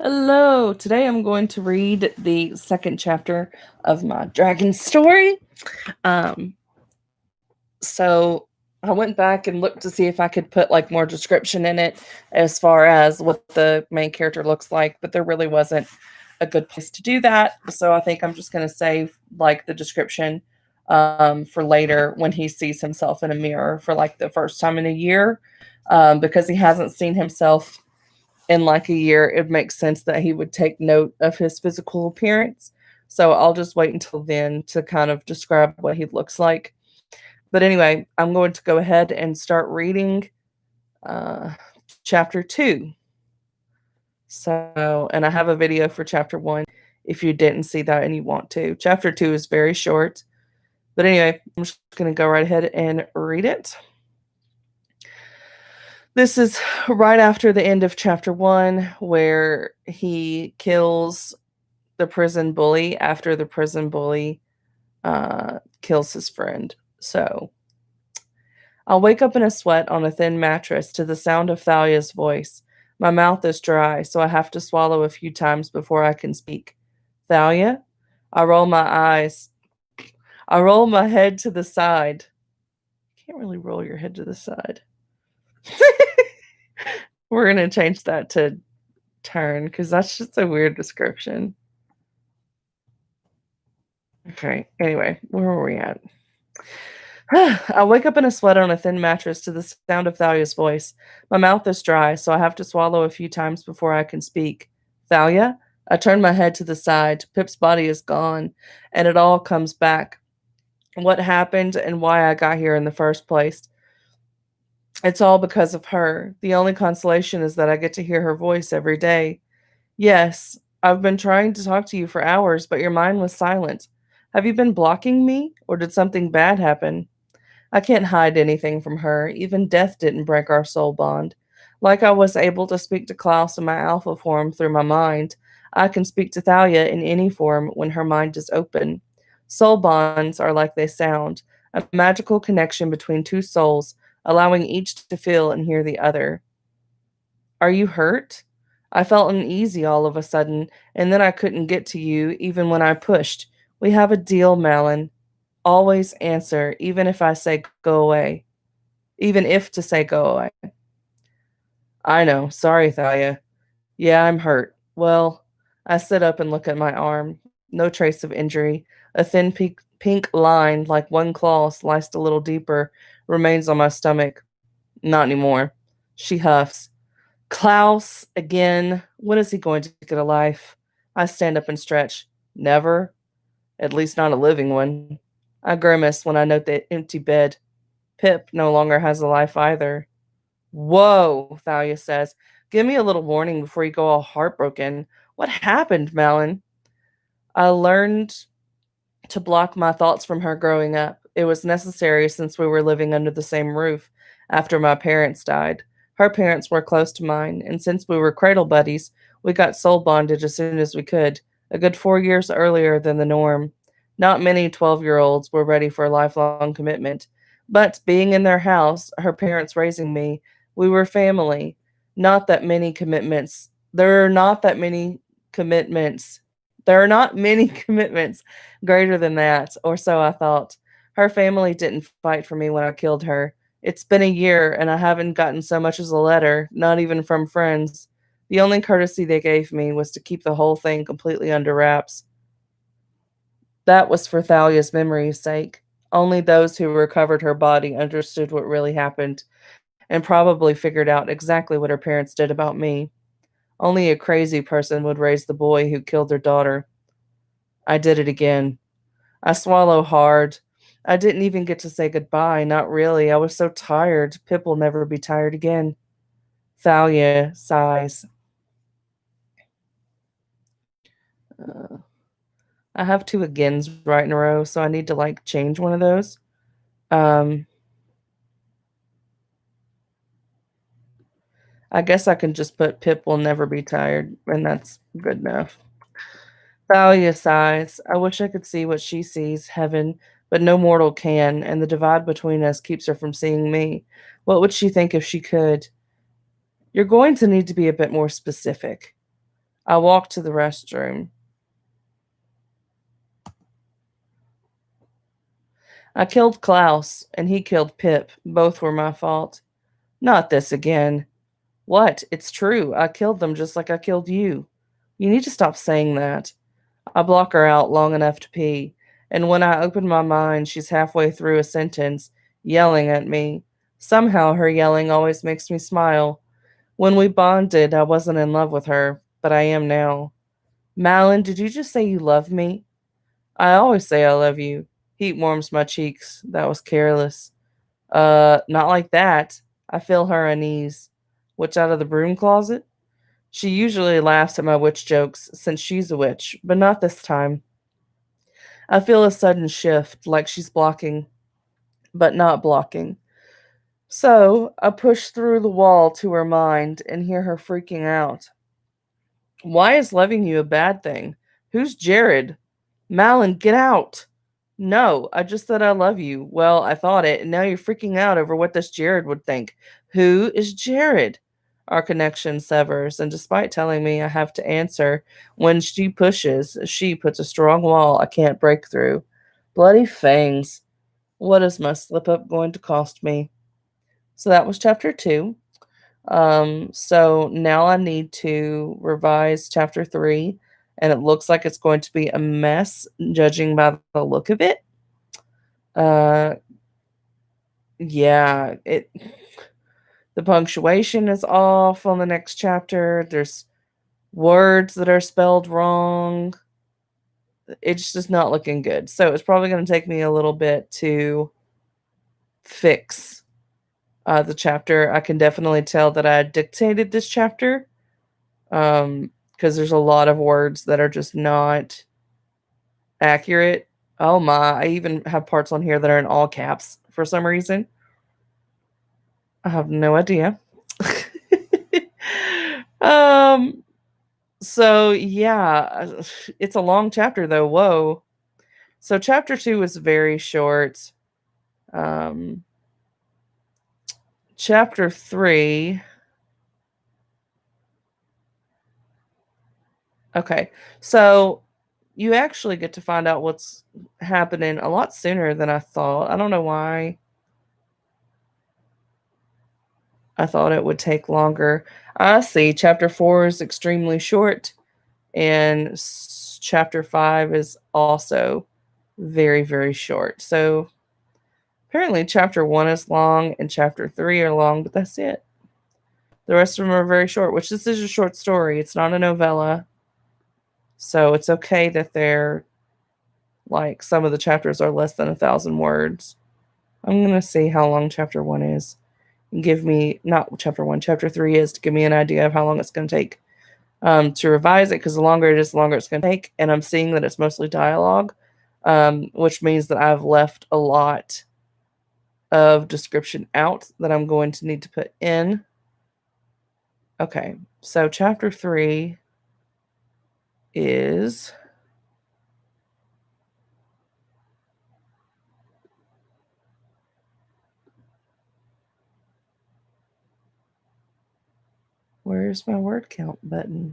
Hello, today I'm going to read the second chapter of my dragon story. Um, so I went back and looked to see if I could put like more description in it as far as what the main character looks like, but there really wasn't a good place to do that. So I think I'm just going to save like the description for later when he sees himself in a mirror for like the first time in a year, because he hasn't seen himself in like a year. It makes sense that he would take note of his physical appearance. So I'll just wait until then to kind of describe what he looks like. But anyway, I'm going to go ahead and start reading uh, chapter 2. So, and I have a video for chapter 1 if you didn't see that and you want to. Chapter 2 is very short. But anyway, I'm just going to go right ahead and read it. This is right after the end of chapter 1, where he kills the prison bully after the prison bully kills his friend. So I'll wake up in a sweat on a thin mattress to the sound of Thalia's voice. My mouth is dry, so I have to swallow a few times before I can speak. Thalia? I roll my eyes. I roll my head to the side. You can't really roll your head to the side. We're going to change that to turn because that's just a weird description. Okay, anyway, where were we at? I wake up in a sweat on a thin mattress to the sound of Thalia's voice. My mouth is dry, so I have to swallow a few times before I can speak. Thalia? I turn my head to the side. Pip's body is gone, and it all comes back. What happened and why I got here in the first place. It's all because of her. The only consolation is that I get to hear her voice every day. Yes, I've been trying to talk to you for hours, but your mind was silent. Have you been blocking me, or did something bad happen? I can't hide anything from her. Even death didn't break our soul bond. Like I was able to speak to Klaus in my alpha form through my mind, I can speak to Thalia in any form when her mind is open. Soul bonds are like they sound, a magical connection between two souls, allowing each to feel and hear the other. Are you hurt? I felt uneasy all of a sudden, and then I couldn't get to you even when I pushed. We have a deal, Malin. Always answer, even if I say go away. Even if to say go away. I know. Sorry, Thalia. Yeah, I'm hurt. Well, I sit up and look at my arm. No trace of injury. A thin pink line, like one claw sliced a little deeper, remains on my stomach. Not anymore. She huffs. Klaus, again. When is he going to get a life? I stand up and stretch. Never. At least not a living one. I grimace when I note the empty bed. Pip no longer has a life either. Whoa, Thalia says. Give me a little warning before you go all heartbroken. What happened, Malin? I learned to block my thoughts from her growing up. It was necessary since we were living under the same roof after my parents died. Her parents were close to mine, and since we were cradle buddies, we got soul bonded as soon as we could, a good 4 years earlier than the norm. Not many 12-year-olds were ready for a lifelong commitment, but being in their house, her parents raising me, we were family. Not that many commitments. There are not that many commitments. There are not many commitments greater than that, or so I thought. Her family didn't fight for me when I killed her. It's been a year, and I haven't gotten so much as a letter, not even from friends. The only courtesy they gave me was to keep the whole thing completely under wraps. That was for Thalia's memory's sake. Only those who recovered her body understood what really happened, and probably figured out exactly what her parents did about me. Only a crazy person would raise the boy who killed their daughter. I did it again. I swallow hard. I didn't even get to say goodbye, not really. I was so tired. Pip will never be tired again. Thalia sighs. Uh, I have two agains right in a row, so I need to like change one of those. Um, I guess I can just put Pip will never be tired, and that's good enough. Thalia sighs. I wish I could see what she sees, heaven, but no mortal can, and the divide between us keeps her from seeing me. What would she think if she could? You're going to need to be a bit more specific. I walked to the restroom. I killed Klaus, and he killed Pip. Both were my fault. Not this again. What? It's true. I killed them just like I killed you. You need to stop saying that. I block her out long enough to pee, and when I open my mind, she's halfway through a sentence, yelling at me. Somehow her yelling always makes me smile. When we bonded, I wasn't in love with her, but I am now. Malin, did you just say you love me? I always say I love you. Heat warms my cheeks. That was careless. Not like that. I feel her unease. Witch out of the broom closet? She usually laughs at my witch jokes since she's a witch, but not this time. I feel a sudden shift, like she's blocking, but not blocking. So I push through the wall to her mind and hear her freaking out. Why is loving you a bad thing? Who's Jared? Malin, get out! No, I just said I love you. Well, I thought it, and now you're freaking out over what this Jared would think. Who is Jared? Our connection severs, and despite telling me I have to answer, when she pushes, she puts a strong wall I can't break through. Bloody fangs. What is my slip up going to cost me? So that was chapter 2. So now I need to revise chapter 3, and it looks like it's going to be a mess, judging by the look of it. Uh, yeah, the punctuation is off on the next chapter. There's words that are spelled wrong. It's just not looking good. So it's probably going to take me a little bit to fix the chapter. I can definitely tell that I dictated this chapter because there's a lot of words that are just not accurate. Oh my, I even have parts on here that are in all caps for some reason. I have no idea. um so yeah, it's a long chapter though. Whoa. So chapter 2 is very short. Um chapter 3. Okay. So you actually get to find out what's happening a lot sooner than I thought. I don't know why I thought it would take longer. I see. Chapter 4 is extremely short, and chapter 5 is also very, very short. So apparently, chapter 1 is long and chapter 3 are long, but that's it. The rest of them are very short, which this is a short story. It's not a novella. So it's okay that they're like some of the chapters are less than 1,000 words. I'm going to see how long chapter 1 is and give me, not chapter 1, chapter 3 is to give me an idea of how long it's going to take to revise it, because the longer it is, the longer it's going to take. And I'm seeing that it's mostly dialogue, which means that I've left a lot of description out that I'm going to need to put in. Okay, so chapter 3 is where's my word count button?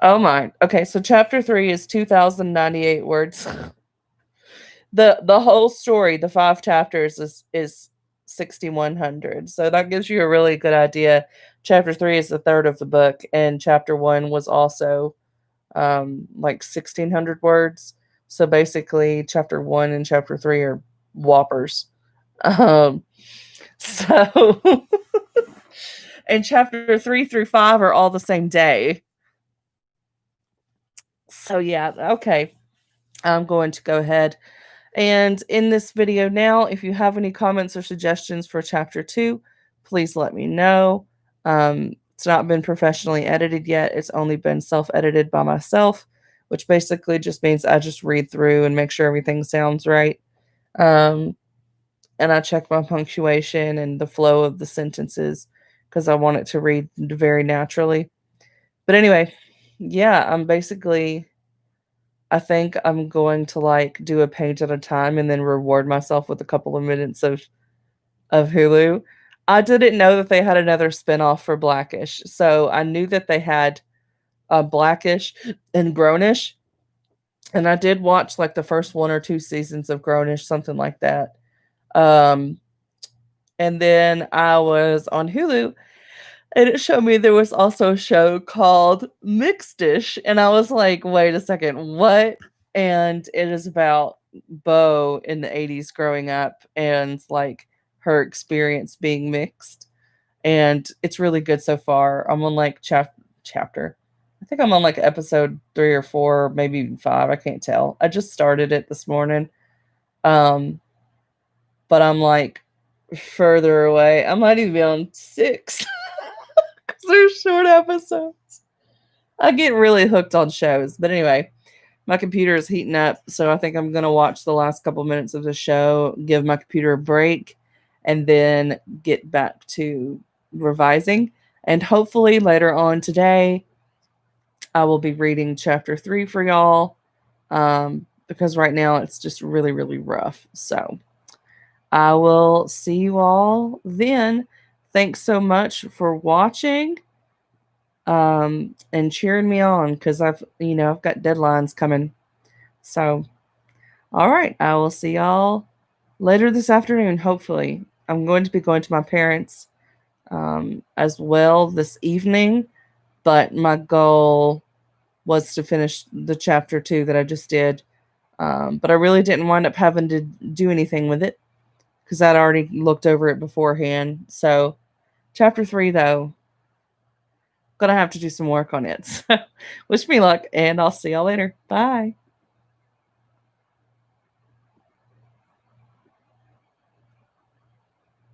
Oh my. Okay, so chapter 3 is 2098 words. The whole story, the 5 chapters is 6,100. So that gives you a really good idea. Chapter 3 is a third of the book, and chapter 1 was also like 1,600 words. So basically chapter 1 and chapter 3 are whoppers. Um so and chapter 3 through 5 are all the same day. So yeah, okay. I'm going to go ahead and in this video now, if you have any comments or suggestions for chapter 2, please let me know. It's not been professionally edited yet. It's only been self-edited by myself, which basically just means I just read through and make sure everything sounds right. Um, and I check my punctuation and the flow of the sentences because I want it to read very naturally. But anyway, yeah, I think I'm going to like do a page at a time and then reward myself with a couple of minutes of Hulu. I didn't know that they had another spinoff for Blackish. So I knew that they had Blackish and Grownish, and I did watch like the first 1 or 2 seasons of Grownish, something like that. Um, and then I was on Hulu, and it showed me there was also a show called Mixedish, and I was like, "Wait a second, what?" And it is about Bo in the 80s growing up and, like, her experience being mixed, and it's really good so far. I'm on, like, chapter I think I'm on, like, episode 3 or 4, maybe even 5, I can't tell. I just started it this morning, um, but I'm, like, further away. I might even be on 6. 'Cause they're short episodes. I get really hooked on shows, but anyway, my computer is heating up, so I think I'm gonna watch the last couple minutes of the show, give my computer a break, and then get back to revising, and hopefully later on today, I will be reading chapter 3 for y'all, because right now it's just really, really rough, so I will see you all then. Thanks so much for watching, and cheering me on because I've got deadlines coming. So, all right, I will see y'all later this afternoon. Hopefully, I'm going to be going to my parents as well this evening, but my goal was to finish the chapter 2 that I just did. But I really didn't wind up having to do anything with it because I'd already looked over it beforehand. So, chapter 3, though, gonna have to do some work on it. So, wish me luck, and I'll see y'all later. Bye.